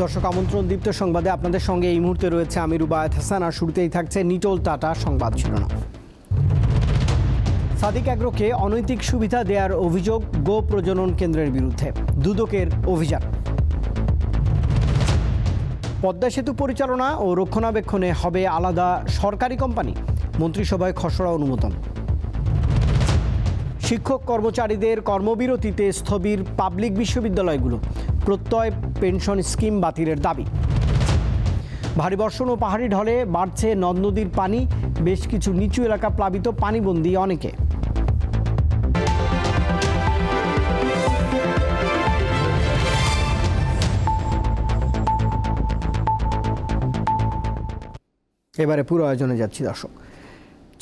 দর্শক আমন্ত্রণ দীপ্ত সংবাদে আপনাদের সঙ্গে এই মুহূর্তে রয়েছে আমি রুবায়েত হাসান। আর শুরুতেই থাকছে নিটোল টাটা সংবাদ শিরোনাম। সাদিক অ্যাগ্রোকে অনৈতিক সুবিধা দেওয়ার অভিযোগ গো প্রজনন কেন্দ্রের বিরুদ্ধে, দুদকের অভিযান। পদ্মা সেতু পরিচালনা ও রক্ষণাবেক্ষণে হবে আলাদা সরকারি কোম্পানি, মন্ত্রিসভায় খসড়া অনুমোদন। শিক্ষক কর্মচারীদের কর্মবিরতিতে স্থবির পাবলিক বিশ্ববিদ্যালয়গুলো, প্রত্যয় পেনশন স্কিম বাতিলের দাবি। ভারী বর্ষণ ও পাহাড়ি ঢলে বাড়ছে নদ নদীর পানি, বেশ কিছু নিচু এলাকা প্লাবিত, পানিবন্দী অনেকে। এবারে পুরো আয়োজনে যাচ্ছি দর্শক।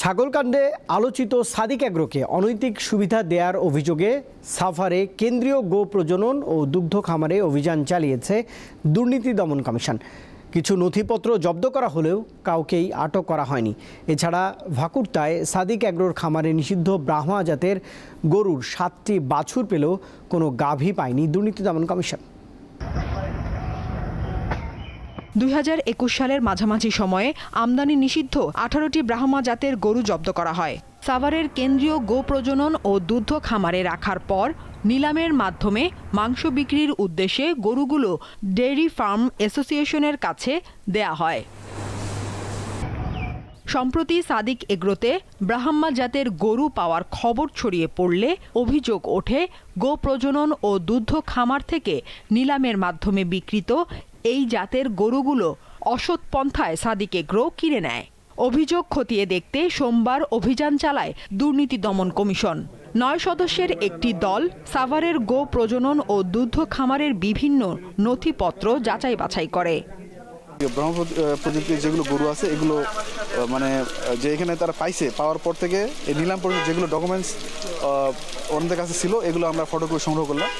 ছাগলকাণ্ডে আলোচিত সাদিক অ্যাগ্রোকে অনৈতিক সুবিধা দেওয়ার অভিযোগে সাভারে কেন্দ্রীয় গো প্রজনন ও দুগ্ধ খামারে অভিযান চালিয়েছে দুর্নীতি দমন কমিশন। কিছু নথিপত্র জব্দ করা হলেও কাউকেই আটক করা হয়নি। এছাড়া ভাকুরতায় সাদিক অ্যাগ্রোর খামারে নিষিদ্ধ ব্রাহ্মা জাতের গরুর 7টি বাছুর পেলেও কোনো গাভী পায়নি দুর্নীতি দমন কমিশন। 2021 সালের মাঝামাঝি সময়ে আমদানি নিষিদ্ধ 18টি ব্রাহ্মা জাতের গরু জব্দ করা হয়। সাভারের কেন্দ্রীয় গো প্রজনন ও দুগ্ধ খামারে রাখার পর নিলামের মাধ্যমে মাংস বিক্রির উদ্দেশ্যে গরুগুলো ডেইরি ফার্ম অ্যাসোসিয়েশনের কাছে দেয়া হয়। সম্প্রতি সাদিক এগ্রোতে ব্রাহ্মা জাতের গরু পাওয়ার খবর ছড়িয়ে পড়লে অভিযোগ ওঠে গো প্রজনন ও দুগ্ধ খামার থেকে নিলামের মাধ্যমে বিক্রিত এই জাতের গরুগুলো অসৎ পন্থায় সাদিক এগ্রো কিনে নেয়। অভিযোগ খতিয়ে দেখতে সোমবার অভিযান চালায় দুর্নীতি দমন কমিশন। 9 সদস্যের একটি দল সাভারের গো প্রজনন ও দুগ্ধ খামারের বিভিন্ন নথিপত্র যাচাই বাছাই করে। ব্রহ্ম প্রজাতির যেগুলো গরু আছে এগুলো মানে যে এখানে তারা পাওয়ার পর থেকে এই নিলাম পর্যন্ত যেগুলো ডকুমেন্টস ওনাদের কাছে ছিল এগুলো আমরা ফটো করে সংগ্রহ করলাম।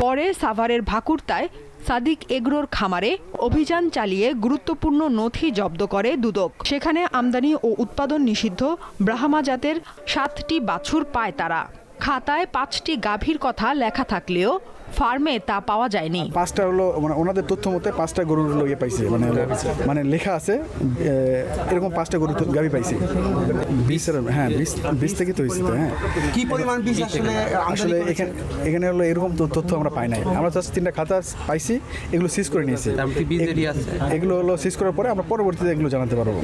পরে সাভারের ভাকুরতায় সাদিক এগ্রোর খামারে অভিযান চালিয়ে গুরুত্বপূর্ণ নথি জব্দ করে দুদক। সেখানে আমদানি ও উৎপাদন নিষিদ্ধ ব্রাহ্মা জাতের 7টি বাছুর পায় তারা। খাতায় 5টি গাভীর কথা লেখা থাকলেও ফার্মে তা পাওয়া যায়নি। 5টা হলো মানে ওনাদের তথ্য মতে 5টা গরুর হলো পাইছে, মানে লেখা আছে এরকম 5টা গরু গাভী পাইছে। 20 থেকে তো হয়েছে। হ্যাঁ, কি পরিমাণ বীজ আসলে এখানে হলো এরকম তথ্য আমরা পাই নাই। আমরা জাস্ট 3টা খাতা পাইছি, এগুলো সিজ করে নিয়েছি। এগুলো হলো সিজ করার পরে আমরা পরবর্তীতে এগুলো জানাতে পারবো।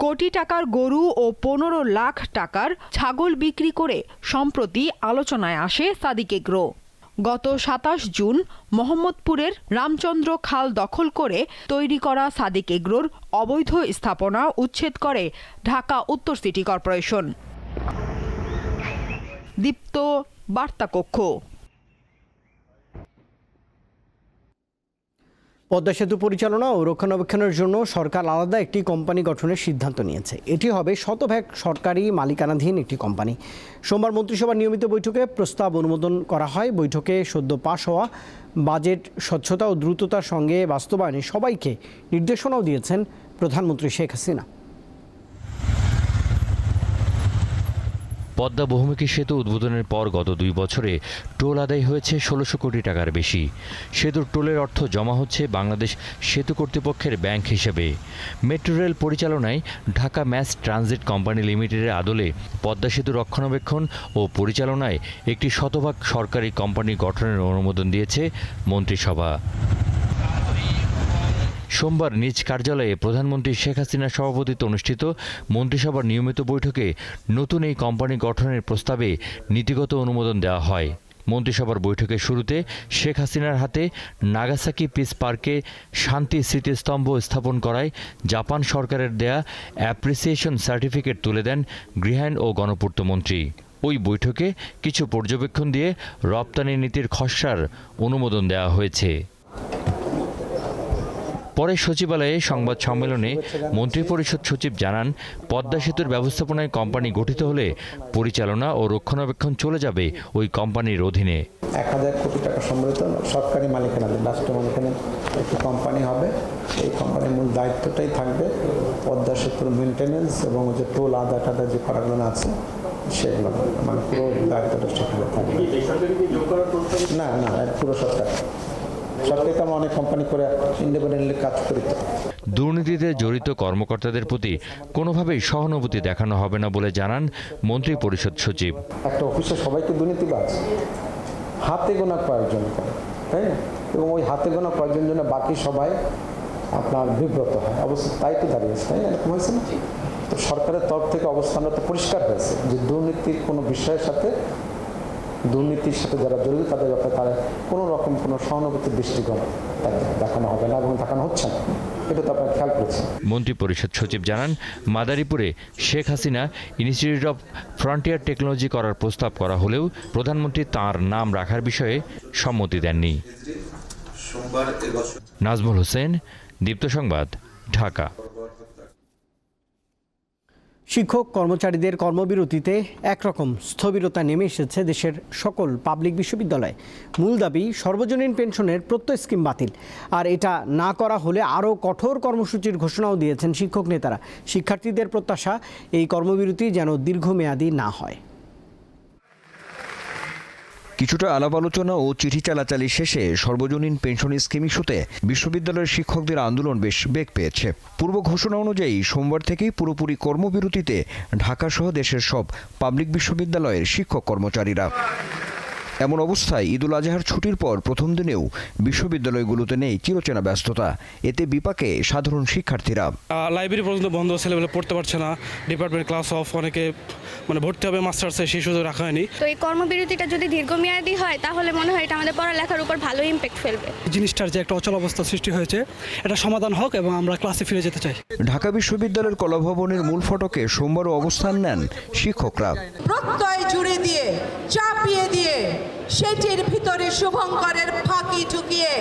কোটি টাকার গরু ও 15 লাখ টাকার ছাগল বিক্রি করে সম্প্রতি আলোচনায় আসে সাদিক এগ্রো। গত 27 জুন মোহাম্মদপুরের রামচন্দ্র খাল দখল করে তৈরি করা সাদিক এগ্রোর অবৈধ স্থাপনা উচ্ছেদ করে ঢাকা উত্তর সিটি কর্পোরেশন। দীপ্ত বার্তা কক্ষ। পদ্মা সেতু পরিচালনা ও রক্ষণাবেক্ষণের জন্য সরকার আলাদা একটি কোম্পানি গঠনের সিদ্ধান্ত নিয়েছে। এটি হবে শতভাগ সরকারি মালিকানাধীন একটি কোম্পানি। সোমবার মন্ত্রিসভার নিয়মিত বৈঠকে প্রস্তাব অনুমোদন করা হয়। বৈঠকে সদ্য পাশ হওয়া বাজেট স্বচ্ছতা ও দ্রুততার সঙ্গে বাস্তবায়নে সবাইকে নির্দেশনাও দিয়েছেন প্রধানমন্ত্রী শেখ হাসিনা। পদ্মা বহুমুখী সেতু উদ্বোধনের পর গত 2 বছরে টোল আদায় হয়েছে 1600 কোটি টাকার বেশি। সেতুর টোলের অর্থ জমা হচ্ছে বাংলাদেশ সেতু কর্তৃপক্ষের ব্যাংক হিসেবে। মেট্রো রেল পরিচালনায় ঢাকা ম্যাস ট্রানজিট কোম্পানি লিমিটেডের আদলে পদ্মা সেতু রক্ষণাবেক্ষণ ও পরিচালনায় একটি শতভাগ সরকারি কোম্পানি গঠনের অনুমোদন দিয়েছে মন্ত্রিসভা। সোমবার নিজ কার্যালয়ে প্রধানমন্ত্রী শেখ হাসিনার সভাপতিত্বে অনুষ্ঠিত মন্ত্রিসভার নিয়মিত বৈঠকে নতুন এই কোম্পানি গঠনের প্রস্তাবে নীতিগত অনুমোদন দেওয়া হয়। মন্ত্রিসভার বৈঠকের শুরুতে শেখ হাসিনার হাতে নাগাসাকি পিস পার্কে শান্তি স্মৃতিস্তম্ভ স্থাপন করায় জাপান সরকারের দেয়া অ্যাপ্রিসিয়েশন সার্টিফিকেট তুলে দেন গৃহায়ণ ও গণপূর্ত মন্ত্রী। ওই বৈঠকে কিছু পর্যবেক্ষণ দিয়ে রপ্তানি নীতির খসড়ার অনুমোদন দেওয়া হয়েছে। পরে সচিবালয়ে সংবাদ সম্মেলনে মন্ত্রিপরিষদ সচিব জানান, পদ্মা সেতুর ব্যবস্থাপনায় কোম্পানি গঠিত হলে পরিচালনা ও রক্ষণাবেক্ষণ চলে যাবে ওই কোম্পানির অধীনে। 1000 কোটি টাকা সম্বলিত সরকারি মালিকানাধীন রাষ্ট্র মালিকানাধীন একটি কোম্পানি হবে। এই কোম্পানির মূল দায়িত্বটাই থাকবে পদ্মা সেতুর মেনটেন্যান্স এবং যে টোল আদা টাদা যে করাগুলো আছে সেগুলো, মানে পুরো দায়িত্বটা সেখানে থাকবে। না পুরো সরকার। সরকারি তো আমরা অনেক কোম্পানি করে ইন্ডিপেন্ডেন্টলি কাজ করি তো। দুর্নীতিতে জড়িত কর্মকর্তাদের প্রতি কোনোভাবেই সহানুভূতি দেখানো হবে না বলে জানান মন্ত্রী পরিষদ সচিব। একটা অফিসে সবাইকে দুর্নীতিবাজ হাতে গোনা কয়েকজন করে, তাই না? এবং ওই হাতে গোনা কয়েকজন জন্য বাকি সবাই আপনার বিব্রত হয়। অবশ্য তাই তো দাঁড়িয়েছে, তাই না? এরকম হয়েছে না? তো সরকারের তরফ থেকে অবস্থানটা তো পরিষ্কার হয়েছে যে দুর্নীতির কোনো বিষয়ের সাথে, দুর্নীতির সাথে যারা জড়িত তাদের ব্যাপারে তারা কোনো রকম কোনো সহানুভূতির দৃষ্টিকোণ দেখানো হবে না এবং দেখানো হচ্ছে না। এটা তো আপনারা খেয়াল করেছেন। মন্ত্রী পরিষদ সচিব জানান, মাদারীপুরে Sheikh Hasina institute of frontier technology করার প্রস্তাব করা হলেও প্রধানমন্ত্রী তার নাম রাখার বিষয়ে সম্মতি দেননি। নাজমুল হোসেন, দীপ্ত সংবাদ, ঢাকা। শিক্ষক কর্মচারীদের কর্মবিরতিতে একরকম স্থবিরতা নেমে এসেছে দেশের সকল পাবলিক বিশ্ববিদ্যালয়ে। মূল দাবি সর্বজনীন পেনশনের প্রত্যয় স্কিম বাতিল। আর এটা না করা হলে আরও কঠোর কর্মসূচির ঘোষণাও দিয়েছেন শিক্ষক নেতারা। শিক্ষার্থীদের প্রত্যাশা এই কর্মবিরতি যেন দীর্ঘমেয়াদী না হয়। কিছুটা আলাপ আলোচনা ও চিঠি চালাচালি শেষে সর্বজনীন পেনশন স্কিম ইস্যুতে বিশ্ববিদ্যালয়ের শিক্ষকদের আন্দোলন বেশ বেগ পেয়েছে। পূর্ব ঘোষণা অনুযায়ী সোমবার থেকেই পুরোপুরি কর্মবিরতিতে ঢাকাসহ দেশের সব পাবলিক বিশ্ববিদ্যালয়ের শিক্ষক কর্মচারীরা। এমন অবস্থায় ঈদুল আজহার ছুটির পর প্রথম দিনেও বিশ্ববিদ্যালয়গুলোতে নেই চিরচেনা ব্যস্ততা। এতে বিপাকে সাধারণ শিক্ষার্থীরা। লাইব্রেরি পর্যন্ত বন্ধ, ছেলেমেলে পড়তে পারছে না, ডিপার্টমেন্ট ক্লাস অফ, অনেকে ভর্তি হবে মাস্টার্সে, সেই সুযোগ রাখা হয়নি। তো এই কর্মবিরতিটা যদি দীর্ঘমেয়াদী হয় তাহলে মনে হয় এটা আমাদের পড়ালেখার উপর ভালো ইম্প্যাক্ট ফেলবে। জিনিসটার যে একটা অচল অবস্থা সৃষ্টি হয়েছে, এটা সমাধান হোক এবং আমরা ক্লাসে ফিরে যেতে চাই। ঢাকা বিশ্ববিদ্যালয়ের কলাভবনের মূল ফটকে সোমবারও অবস্থান নেন শিক্ষকরা। প্রত্যয় জুড়ে দিয়ে, চাপিয়ে দিয়ে, সেটির ভিতরে শুভঙ্করের ফাঁকি ঢুকিয়ে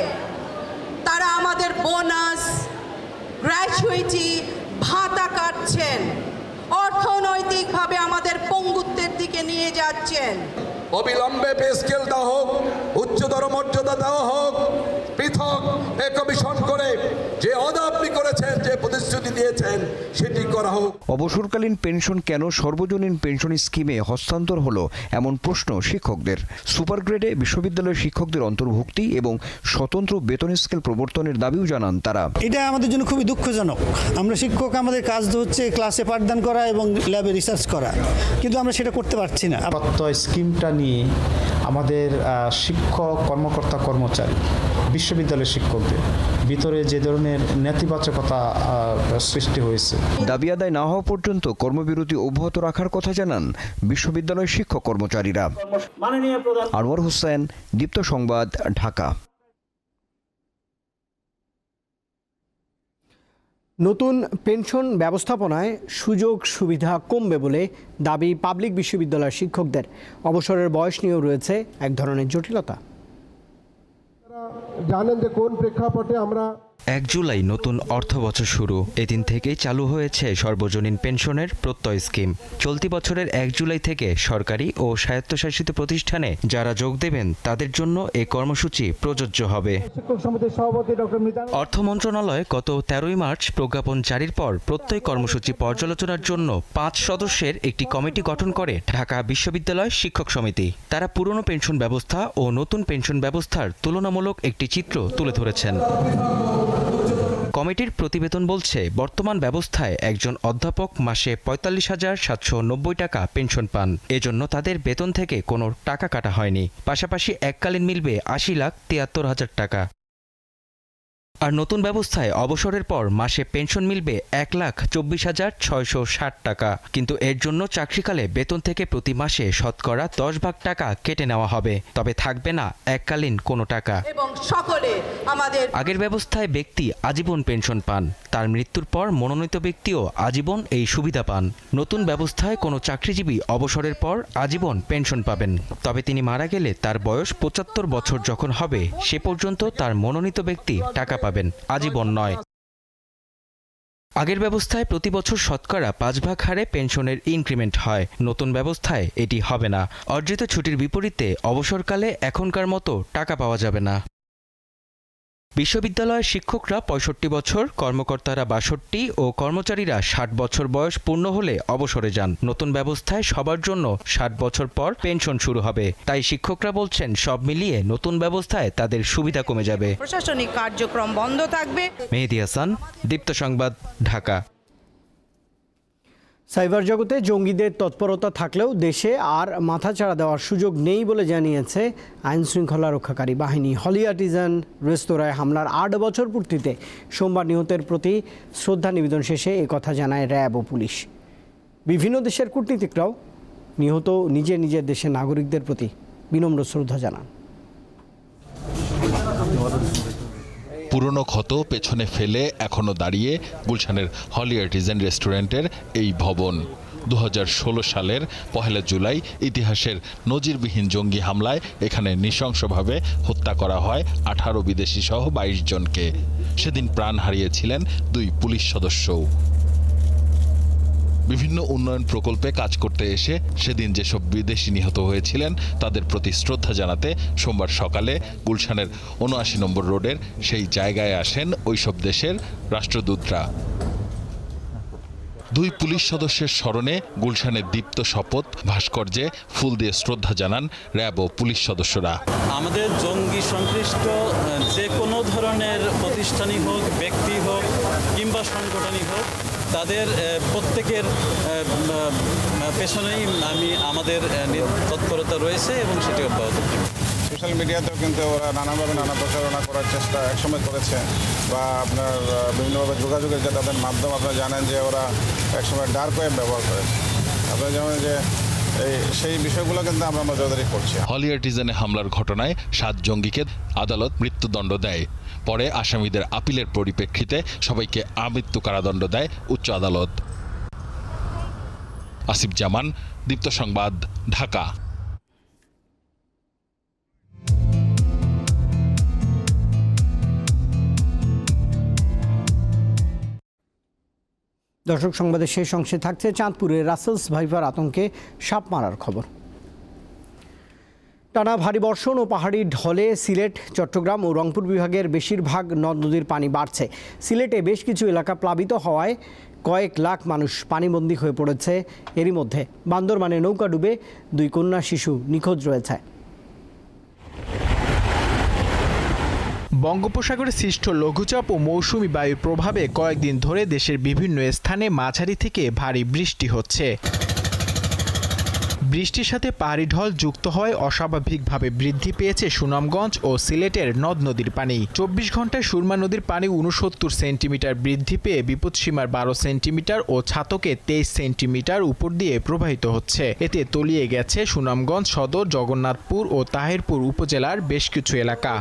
তারা আমাদের বোনাস, গ্র্যাচুইটি, ভাতা কাটছেন, অর্থনৈতিকভাবে আমাদের পঙ্গুত্বের দিকে নিয়ে যাচ্ছেন। অবিলম্বে পে স্কেল দেওয়া হোক, উচ্চতর মর্যাদা দেওয়া হোক, পৃথক পে কমিশন করে যে ওয়াদা আপনি করেছেন, যে প্রতিশ্রুতি দিয়েছেন সেটি করা হোক। অবসরকালীন পেনশন কেন সর্বজনীন পেনশন স্কিমে হস্তান্তর হলো এমন প্রশ্ন শিক্ষকদের। সুপার গ্রেডে বিশ্ববিদ্যালয়ের শিক্ষকদের অন্তর্ভুক্তি এবং স্বতন্ত্র বেতন স্কেল প্রবর্তনের দাবিও জানান তারা। এটা আমাদের জন্য খুবই দুঃখজনক। আমরা শিক্ষক, আমাদের কাজ হচ্ছে ক্লাসে পাঠদান করা এবং ল্যাবে রিসার্চ করা, কিন্তু আমরা সেটা করতে পারছি না। প্রত্যয় স্কিমটা নিয়ে আমাদের শিক্ষক, কর্মকর্তা, কর্মচারী, বিশ্ববিদ্যালয়ের শিক্ষকদের ভিতরে যে ধরনের নেতিবাচকতা সৃষ্টি হয়েছে। দাবি আদায় না হওয়া পর্যন্ত কর্মবিরতি অব্যাহত রাখার কথা জানান বিশ্ববিদ্যালয়ের শিক্ষক কর্মচারীরা। আনোয়ার হোসেন, দীপ্ত সংবাদ, ঢাকা। নতুন পেনশন ব্যবস্থাপনায় সুযোগ সুবিধা কমবে বলে দাবি পাবলিক বিশ্ববিদ্যালয়ের শিক্ষকদের। অবসরের বয়স নিয়েও রয়েছে এক ধরনের জটিলতা। জানেন যে কোন প্রেক্ষাপটে আমরা 1 জুলাই নতুন অর্থবছর শুরু। এদিন থেকেই চালু হয়েছে সর্বজনীন পেনশনের প্রত্যয় স্কিম। চলতি বছরের 1 জুলাই থেকে সরকারি ও স্বায়ত্তশাসিত প্রতিষ্ঠানে যারা যোগ দেবেন তাদের জন্য এই কর্মসূচি প্রযোজ্য হবে। শিক্ষক সমিতির সভাপতি ডক্টর মিজান। অর্থ মন্ত্রণালয় গত 13ই মার্চ প্রজ্ঞাপন জারির পর প্রত্যয় কর্মসূচি পর্যালোচনার জন্য 5 সদস্যের একটি কমিটি গঠন করে ঢাকা বিশ্ববিদ্যালয় শিক্ষক সমিতি। তারা পুরনো পেনশন ব্যবস্থা ও নতুন পেনশন ব্যবস্থার তুলনামূলক একটি চিত্র তুলে ধরেছেন। কমিটির প্রতিবেদন বলছে, বর্তমান ব্যবস্থায় একজন অধ্যাপক মাসে ৪৫,৭৯০ টাকা পেনশন পান। এজন্য তাদের বেতন থেকে কোনো টাকা কাটা হয়নি। পাশাপাশি এককালীন মিলবে ৮০,৭৩,০০০ টাকা। আর নতুন ব্যবস্থায় অবসরের পর মাসে পেনশন মিলবে ১,২৪,৬৬০ টাকা। কিন্তু এর জন্য চাকরিকালে বেতন থেকে প্রতি মাসে শতকরা 10 টাকা কেটে নেওয়া হবে, তবে থাকবে না এককালীন কোনো টাকা। এবং সকলে আমাদের আগের ব্যবস্থায় ব্যক্তি আজীবন পেনশন পান, তার মৃত্যুর পর মনোনীত ব্যক্তিও আজীবন এই সুবিধা পান। নতুন ব্যবস্থায় কোনো চাকরিজীবী অবসরের পর আজীবন পেনশন পাবেন, তবে তিনি মারা গেলে তার বয়স ৭৫ বছর যখন হবে সে পর্যন্ত তার মনোনীত ব্যক্তি টাকা পাবেন, আজীবন নয়। আগের ব্যবস্থায় প্রতি বছর শতকরা 5 হারে পেনশনের ইনক্রিমেন্ট হয়। নতুন ব্যবস্থায় এটি হবে না। অর্জিত ছুটির বিপরীতে অবসরকালে এখনকার মতো টাকা পাওয়া যাবে না। বিশ্ববিদ্যালয়ের শিক্ষকরা ৬৫ বছর, কর্মকর্তারা ৬২ ও কর্মচারীরা ৬০ বছর বয়স পূর্ণ হলে অবসরে যান। নতুন ব্যবস্থায় সবার জন্য ৬০ বছর পর পেনশন শুরু হবে। তাই শিক্ষকরা বলছেন সব মিলিয়ে নতুন ব্যবস্থায় তাদের সুবিধা কমে যাবে। প্রশাসনিক কার্যক্রম বন্ধ থাকবে। মেহেদী হাসান, দীপ্ত সংবাদ, ঢাকা। সাইবার জগতে জঙ্গিদের তৎপরতা থাকলেও দেশে আর মাথাচাড়া দেওয়ার সুযোগ নেই বলে জানিয়েছে আইন শৃঙ্খলা রক্ষাকারী বাহিনী। হলি আর্টিজান রেস্তোরাঁয় হামলার ৮ বছর পূর্তিতে সোমবার নিহতের প্রতি শ্রদ্ধা নিবেদন শেষে একথা জানায় র্যাব ও পুলিশ। বিভিন্ন দেশের কূটনীতিকরাও নিহত নিজের দেশের নাগরিকদের প্রতি বিনম্র শ্রদ্ধা জানান। পুরনো ক্ষত পেছনে ফেলে এখনও দাঁড়িয়ে গুলশানের হলি আর্টিজান রেস্টুরেন্টের এই ভবন। 2016 সালের 1 জুলাই ইতিহাসের নজিরবিহীন জঙ্গি হামলায় এখানে নৃশংসভাবে হত্যা করা হয় 18 বিদেশি সহ 22 জনকে। সেদিন প্রাণ হারিয়েছিলেন 2 পুলিশ সদস্যও। বিভিন্ন উন্নয়ন প্রকল্পে কাজ করতে এসে সেদিন যেসব বিদেশি নিহত হয়েছিলেন তাদের প্রতি শ্রদ্ধা জানাতে সোমবার সকালে গুলশানের ৭৯ নম্বর রোডের সেই জায়গায় আসেন ওইসব দেশের রাষ্ট্রদূতরা। 2 পুলিশ সদস্যের স্মরণে গুলশানের দীপ্ত শপথ ভাস্কর্যে ফুল দিয়ে শ্রদ্ধা জানান র্যাব ও পুলিশ সদস্যরা। আমাদের জঙ্গি সংশ্লিষ্ট যে কোনো ধরনের প্রতিষ্ঠানই হোক, ব্যক্তি হোক কিংবা সংগঠনই হোক, তাদের প্রত্যেকের পেছনেই আমাদের তৎপরতা রয়েছে এবং সেটি অব্যাহত থাকবে। সোশ্যাল মিডিয়াতেও কিন্তু ওরা নানাভাবে নানা প্রচারণা করার চেষ্টা একসময় করেছে, বা আপনার বিভিন্নভাবে যোগাযোগের যে তাদের মাধ্যম আপনারা জানেন যে ওরা একসময় ডার্ক ওয়েব ব্যবহার করেছে। আপনারা জানেন যে সেই বিষয়গুলো কিন্তু আমরা নজরদারি করছি। হলি আর্টিজানে হামলার ঘটনায় 7 জঙ্গিকে আদালত মৃত্যুদণ্ড দেয়। পরে আসামিদের আপিলের পরিপ্রেক্ষিতে সবাইকে আমৃত্যু কারাদণ্ড দেয় উচ্চ আদালত। আসিফ জামান, দীপ্ত সংবাদ, ঢাকা। দর্শক, সংবাদের শেষ অংশে থাকছে চাঁদপুরে রাসেলস ভাইপার আতঙ্কে সাপ মারার খবর। টানা ভারী বর্ষণ ও পাহাড়ি ঢলে সিলেট, চট্টগ্রাম ও রংপুর বিভাগের বেশিরভাগ নদ নদীর পানি বাড়ছে। সিলেটে বেশ কিছু এলাকা প্লাবিত হওয়ায় কয়েক লাখ মানুষ পানিবন্দী হয়ে পড়েছে। এরই মধ্যে বান্দরবানে নৌকা ডুবে 2 কন্যা শিশু নিখোঁজ রয়েছে। বঙ্গোপসাগরে সৃষ্ট লঘুচাপ ও মৌসুমি বায়ুর প্রভাবে কয়েকদিন ধরে দেশের বিভিন্ন স্থানে মাঝারি থেকে ভারী বৃষ্টি হচ্ছে। বৃষ্টির সাথে পাহাড়ি ঢল যুক্ত হয় অস্বাভাবিকভাবে বৃদ্ধি পেয়েছে সুনামগঞ্জ ও সিলেটের নদ নদীর পানি। 24 ঘন্টায় সুরমা নদীর পানি 69 সেন্টিমিটার বৃদ্ধি পেয়ে বিপদসীমার 12 সেন্টিমিটার ও ছাতকে 23 সেন্টিমিটার উপর দিয়ে প্রবাহিত হচ্ছে। এতে তলিয়ে গেছে সুনামগঞ্জ সদর, জগন্নাথপুর ও তাহিরপুর উপজেলার বেশ কিছু এলাকা।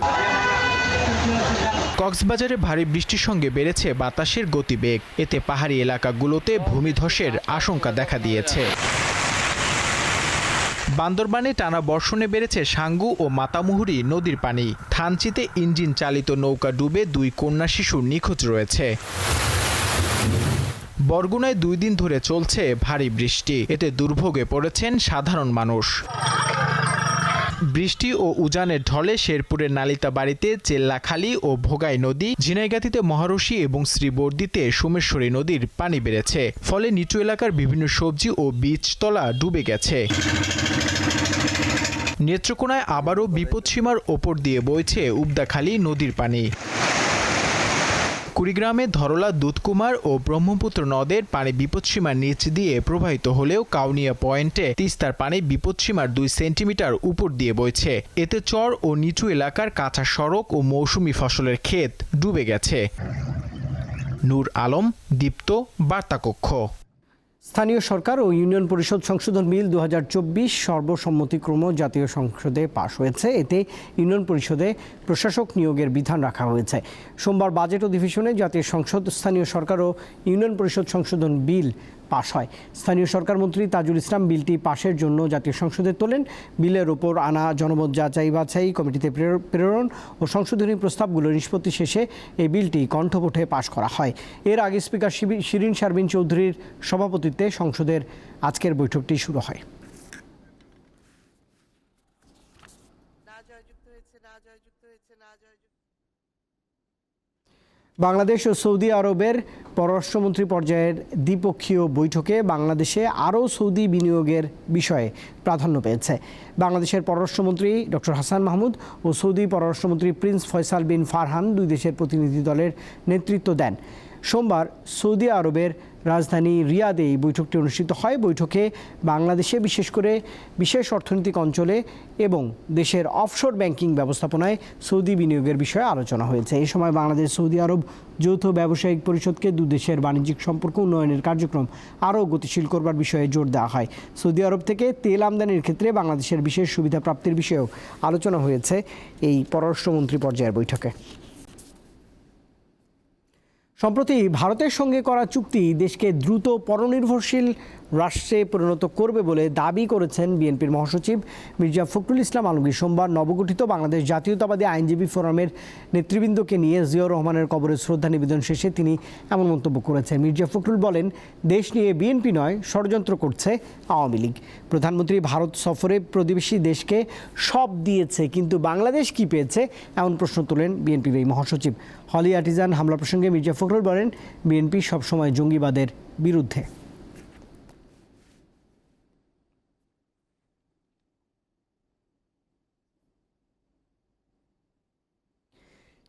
কক্সবাজারে ভারী বৃষ্টির সঙ্গে বেড়েছে বাতাসের গতিবেগ। এতে পাহাড়ি এলাকাগুলোতে ভূমিধসের আশঙ্কা দেখা দিয়েছে। বান্দরবানে টানা বর্ষণে বেড়েছে সাঙ্গু ও মাতামুহুরী নদীর পানি। থানচিতে ইঞ্জিন চালিত নৌকা ডুবে 2 কন্যা শিশু নিখোঁজ রয়েছে। বরগুনায় 2 দিন ধরে চলছে ভারী বৃষ্টি। এতে দুর্ভোগে পড়েছেন সাধারণ মানুষ। বৃষ্টি ও উজানের ঢলে শেরপুরের নালিতাবাড়িতে চেল্লাখালী ও ভোগাই নদী, ঝিনাইগাতিতে মহারশী এবং শ্রীবর্দীতে সোমেশ্বরী নদীর পানি বেড়েছে। ফলে নিচু এলাকার বিভিন্ন সবজি ও বীজতলা ডুবে গেছে। নেত্রকোনায় আবারও বিপদসীমার ওপর দিয়ে বইছে উবদাখালী নদীর পানি। কুড়িগ্রামে ধরলা, দুধকুমার ও ব্রহ্মপুত্র নদের পানি বিপদসীমার নিচ দিয়ে প্রবাহিত হলেও কাউনিয়া পয়েন্টে তিস্তার পানি বিপদসীমার 2 সেন্টিমিটার উপর দিয়ে বইছে। এতে চর ও নিচু এলাকার কাঁচা সড়ক ও মৌসুমি ফসলের ক্ষেত ডুবে গেছে। নূর আলম, দীপ্ত, বার্তাকক্ষ। স্থানীয় সরকার ও ইউনিয়ন পরিষদ সংশোধন বিল 2024 সর্বসম্মতিক্রমে জাতীয় সংসদে পাশ হয়েছে। এতে ইউনিয়ন পরিষদে প্রশাসক নিয়োগের বিধান রাখা হয়েছে। সোমবার বাজেট অধিবেশনে জাতীয় সংসদ স্থানীয় সরকার ও ইউনিয়ন পরিষদ সংশোধন বিল পাশ হয়। স্থানীয় সরকার মন্ত্রী তাজুল ইসলাম বিলটি পাশের জন্য জাতীয় সংসদে তোলেন। বিলের ওপর আনা জনমত যাচাই বাছাই, কমিটিতে প্রেরণ ও সংশোধনী প্রস্তাবগুলো নিষ্পত্তি শেষে এই বিলটি কণ্ঠভোটে পাশ করা হয়। এর আগে স্পিকার শিরিন শারমিন চৌধুরীর সভাপতিত্বে সংসদের আজকের বৈঠকটি শুরু হয়। বাংলাদেশ ও সৌদি আরবের পররাষ্ট্রমন্ত্রী পর্যায়ের দ্বিপক্ষীয় বৈঠকে বাংলাদেশে আরও সৌদি বিনিয়োগের বিষয়ে প্রাধান্য পেয়েছে। বাংলাদেশের পররাষ্ট্রমন্ত্রী ডক্টর হাসান মাহমুদ ও সৌদি পররাষ্ট্রমন্ত্রী প্রিন্স ফয়সাল বিন ফারহান দুই দেশের প্রতিনিধি দলের নেতৃত্ব দেন। সোমবার সৌদি আরবের রাজধানী রিয়াদে এই বৈঠকটি অনুষ্ঠিত হয়। বৈঠকে বাংলাদেশে বিশেষ করে বিশেষ অর্থনৈতিক অঞ্চলে এবং দেশের অফশোর ব্যাংকিং ব্যবস্থাপনায় সৌদি বিনিয়োগের বিষয়ে আলোচনা হয়েছে। এই সময় বাংলাদেশ সৌদি আরব যৌথ ব্যবসায়িক পরিষদকে দুই দেশের বাণিজ্যিক সম্পর্ক উন্নয়নের কার্যক্রম আরও গতিশীল করবার বিষয়ে জোর দেওয়া হয়। সৌদি আরব থেকে তেল আমদানির ক্ষেত্রে বাংলাদেশের বিশেষ সুবিধা প্রাপ্তির বিষয়েও আলোচনা হয়েছে এই পররাষ্ট্রমন্ত্রী পর্যায়ের বৈঠকে। সম্প্রতি ভারতের সঙ্গে করা চুক্তি দেশকে দ্রুত পরনির্ভরশীল রাষ্ট্রে পরিণত করবে বলে দাবি করেছেন বিএনপির মহাসচিব মির্জা ফখরুল ইসলাম আলমগীর। সোমবার নবগঠিত বাংলাদেশ জাতীয়তাবাদী আইনজীবী ফোরামের নেতৃবৃন্দকে নিয়ে জিয়াউর রহমানের কবরে শ্রদ্ধা নিবেদন শেষে তিনি এমন মন্তব্য করেছেন। মির্জা ফখরুল বলেন, দেশ নিয়ে বিএনপি নয়, ষড়যন্ত্র করছে আওয়ামী লীগ। প্রধানমন্ত্রী ভারত সফরে প্রতিবেশী দেশকে সব দিয়েছে, কিন্তু বাংলাদেশ কি পেয়েছে, এমন প্রশ্ন তোলেন বিএনপির এই মহাসচিব। হলি আর্টিজান হামলা প্রসঙ্গে মির্জা ফখরুল বলেন, বিএনপি সবসময় জঙ্গিবাদের বিরুদ্ধে।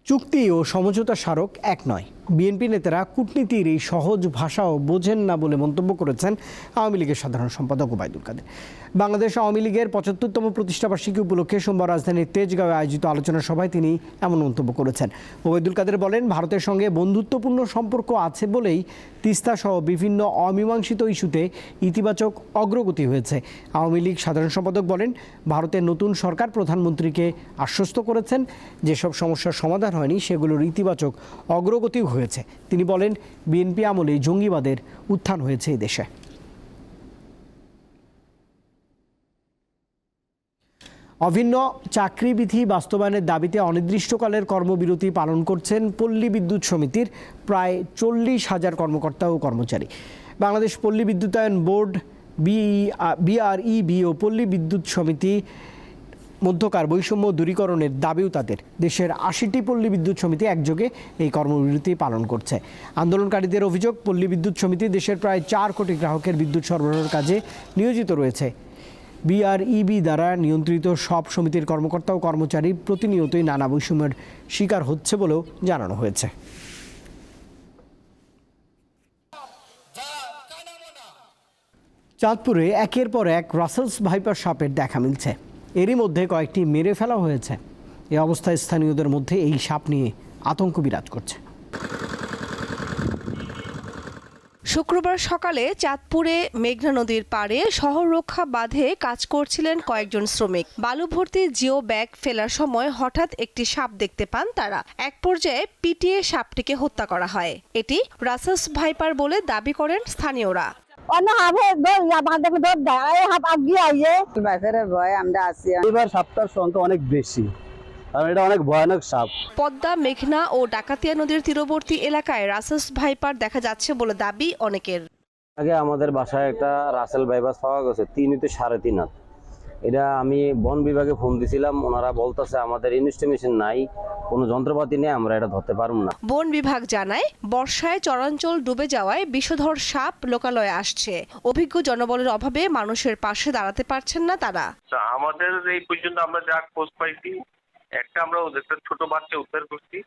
চুক্তি ও সমঝোতা স্মারক এক নয়। বিএনপি নেতারা কূটনীতির এই সহজ ভাষাও বোঝেন না বলে মন্তব্য করেছেন আওয়ামী লীগের সাধারণ সম্পাদক ওবায়দুল কাদের। বাংলাদেশ আওয়ামী লীগের ৭৫তম প্রতিষ্ঠাবার্ষিকী উপলক্ষে সোমবার রাজধানীর তেজগাঁওয়ে আয়োজিত আলোচনা সভায় তিনি এমন মন্তব্য করেছেন। ওবায়দুল কাদের বলেন, ভারতের সঙ্গে বন্ধুত্বপূর্ণ সম্পর্ক আছে বলেই তিস্তা সহ বিভিন্ন অমীমাংসিত ইস্যুতে ইতিবাচক অগ্রগতি হয়েছে। আওয়ামী লীগ সাধারণ সম্পাদক বলেন, ভারতের নতুন সরকার প্রধানমন্ত্রীকে আশ্বস্ত করেছেন যেসব সমস্যার সমাধান হয়নি সেগুলোর ইতিবাচক অগ্রগতিও হয়েছে। তিনি বলেন, বিএনপি আমলে জঙ্গিবাদের উত্থান হয়েছে এই দেশে। অভিন্ন চাকরিবিধি বাস্তবায়নের দাবিতে অনির্দিষ্টকালের কর্মবিরতি পালন করছেন পল্লী বিদ্যুৎ সমিতির প্রায় ৪০,০০০ কর্মকর্তা ও কর্মচারী। বাংলাদেশ পল্লী বিদ্যুতায়ন বোর্ড, বিআরইবি ও পল্লী বিদ্যুৎ সমিতি মধ্যকার বৈষম্য দূরীকরণের দাবিও তাদের। দেশের ৮০টি পল্লী বিদ্যুৎ সমিতি একযোগে এই কর্মবিরতি পালন করছে। আন্দোলনকারীদের অভিযোগ, পল্লী বিদ্যুৎ সমিতি দেশের প্রায় ৪ কোটি গ্রাহকের বিদ্যুৎ সরবরাহের কাজে নিয়োজিত রয়েছে। বিআরইবি দ্বারা নিয়ন্ত্রিত সব সমিতির কর্মকর্তা ও কর্মচারী প্রতিনিয়তই নানা বৈষম্যের শিকার হচ্ছে বলেও জানানো হয়েছে। চাঁদপুরে একের পর এক রাসেলস ভাইপার সাপের দেখা মিলছে। এরই মধ্যে কয়েকটি মেরে ফেলা হয়েছে। এই অবস্থায় স্থানীয়দের মধ্যে এই সাপ নিয়ে আতঙ্ক বিরাজ করছে। শুক্রবার সকালে চাঁদপুরে মেঘনা নদীর পাড়ে শহর রক্ষা বাঁধে কাজ করছিলেন কয়েকজন শ্রমিক। বালু ভর্তি জিও ব্যাগ ফেলার সময় হঠাৎ একটি সাপ দেখতে পান তারা। এক পর্যায়ে পিটিয়ে সাপটিকে হত্যা করা হয়। এটি রাসেলস ভাইপার বলে দাবি করেন স্থানীয়রা। এবার সাপটার সংখ্যা অনেক বেশি, কারণ এটা অনেক ভয়ানক সাপ। পদ্মা, মেঘনা ও ডাকাতিয়া নদীর তীরবর্তী এলাকায় রাসেলস ভাইপার দেখা যাচ্ছে বলে দাবি অনেকের। আগে আমাদের বাসায় একটা রাসেল ভাইপার পাওয়া গেছে ৩ থেকে ৩.৫ হাত। এটা আমি বন বিভাগে ফোন দিছিলাম, ওনারা বলতেছে আমাদের ইনস্টিমেশন নাই, কোনো যন্ত্রপাতি নেই, আমরা এটা ধরতে পারবো না। বন বিভাগ জানায়, বর্ষায় চরাঞ্চল ডুবে যাওয়ায় বিষধর সাপ লোকালয়ে আসছে। অভিজ্ঞ জনবলের অভাবে মানুষের পাশে দাঁড়াতে পারছেন না তারা। আমাদের এই পর্যন্ত আমরা যা খোঁজ পাইছি, একটা আমরা ওদের ছোট বাচ্চা উদ্ধার করছি,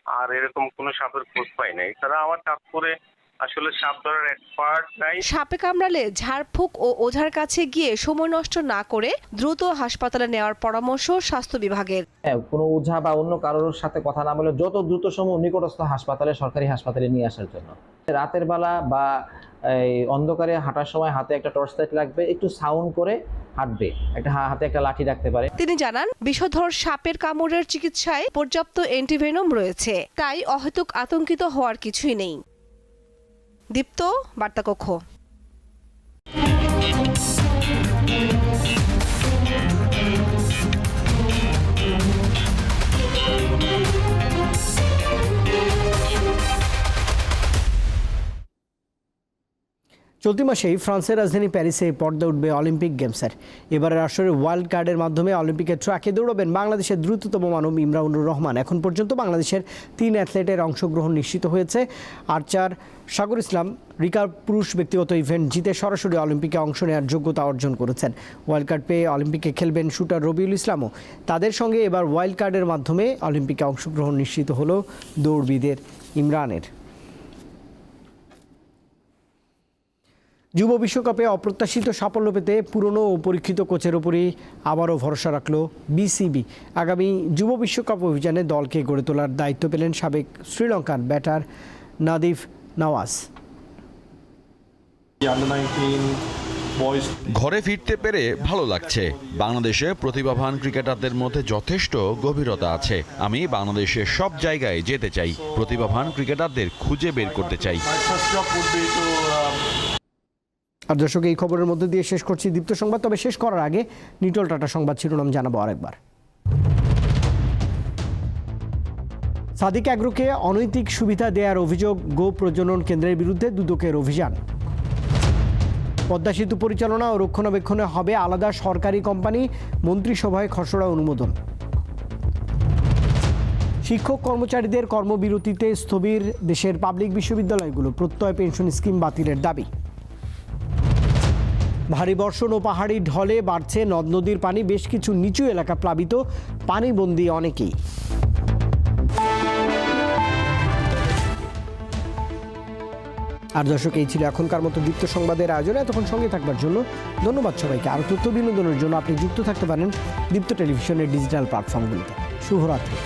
আর এরকম কোনো সাপের খোঁজ পাই নাই। এছাড়া আমার চাঁদপুরে আসলে সাপ ধরার এক্সপার্ট নাই। সাপে কামড়ালে ঝাড়ফুঁক ও ওঝার কাছে গিয়ে সময় নষ্ট না করে দ্রুত হাসপাতালে নেওয়ার পরামর্শ স্বাস্থ্য বিভাগের। কোনো ওঝা বা অন্য কারোর সাথে কথা না বলে যত দ্রুত সম্ভব নিকটস্থ হাসপাতালে, সরকারি হাসপাতালে নিয়ে আসার জন্য। রাতের বেলা বা এই অন্ধকারে হাঁটার সময় হাতে একটা টর্চ লাইট রাখবে, একটু সাউন্ড করে হাঁটবে, একটা হাতে একটা লাঠি রাখতে পারে। তিনি জানান, বিষধর সাপের কামড়ের চিকিৎসায় পর্যাপ্ত অ্যান্টিভেনম রয়েছে, তাই অহেতুক আতঙ্কিত হওয়ার কিছুই নেই। দীপ্ত, বার্তাকক্ষ। চলতি মাসেই ফ্রান্সের রাজধানী প্যারিসে পর্দা উঠবে অলিম্পিক গেমসের। এবারের আসরে ওয়াইল্ড কার্ডের মাধ্যমে অলিম্পিকের ট্র্যাকে দৌড়াবেন বাংলাদেশের দ্রুততম মানব ইমরানুর রহমান। এখন পর্যন্ত বাংলাদেশের 3 অ্যাথলেটের অংশগ্রহণ নিশ্চিত হয়েছে। আর্চার সাগর ইসলাম রিকার্ভ পুরুষ ব্যক্তিগত ইভেন্ট জিতে সরাসরি অলিম্পিকে অংশ নেওয়ার যোগ্যতা অর্জন করেছেন। ওয়াইল্ড কার্ড পেয়ে অলিম্পিকে খেলবেন শুটার রবিউল ইসলামও। তাদের সঙ্গে এবার ওয়াইল্ড কার্ডের মাধ্যমে অলিম্পিকে অংশগ্রহণ নিশ্চিত হলো দৌড়বিদের ইমরানের। যুব বিশ্বকাপে অপ্রত্যাশিত সাফল্য পেতে পুরনো ও পরীক্ষিত কোচের ওপরই আবারও ভরসা রাখল বিসিবি। আগামী যুব বিশ্বকাপ অভিযানে দলকে গড়ে তোলার দায়িত্ব পেলেন সাবেক শ্রীলঙ্কান ব্যাটার নাদিফ নওয়াজ। ঘরে ফিরতে পেরে ভালো লাগছে। বাংলাদেশে প্রতিভাবান ক্রিকেটারদের মধ্যে যথেষ্ট গভীরতা আছে। আমি বাংলাদেশের সব জায়গায় যেতে চাই, প্রতিভাবান ক্রিকেটারদের খুঁজে বের করতে চাই। আর দর্শক, এই খবরের মধ্যে দিয়ে শেষ করছি দীপ্ত সংবাদ। তবে শেষ করার আগে নিটল টাটা সংবাদ শিরোনাম জানাবো আরেকবার। সাদিক অ্যাগ্রোকে অনৈতিক সুবিধা দেওয়ার অভিযোগ, গো প্রজনন কেন্দ্রের বিরুদ্ধে দুদকের অভিযান। পদ্মা সেতু পরিচালনা ও রক্ষণাবেক্ষণে হবে আলাদা সরকারি কোম্পানি, মন্ত্রিসভায় খসড়া অনুমোদন। শিক্ষক কর্মচারীদের কর্মবিরতিতে স্থবির দেশের পাবলিক বিশ্ববিদ্যালয়গুলো, প্রত্যয় পেনশন স্কিম বাতিলের দাবি। ভারী বর্ষণ ও পাহাড়ি ঢলে বাড়ছে নদ নদীর পানি, বেশ কিছু নিচু এলাকা প্লাবিত, পানিবন্দী অনেকেই। আর দর্শক, এই ছিল এখনকার মতো দীপ্ত সংবাদের আয়োজনে। এতক্ষণ সঙ্গে থাকবার জন্য ধন্যবাদ সবাইকে। আরও তথ্য বিনোদনের জন্য আপনি যুক্ত থাকতে পারেন দীপ্ত টেলিভিশনের ডিজিটাল প্ল্যাটফর্মগুলিতে। শুভরাত্রি।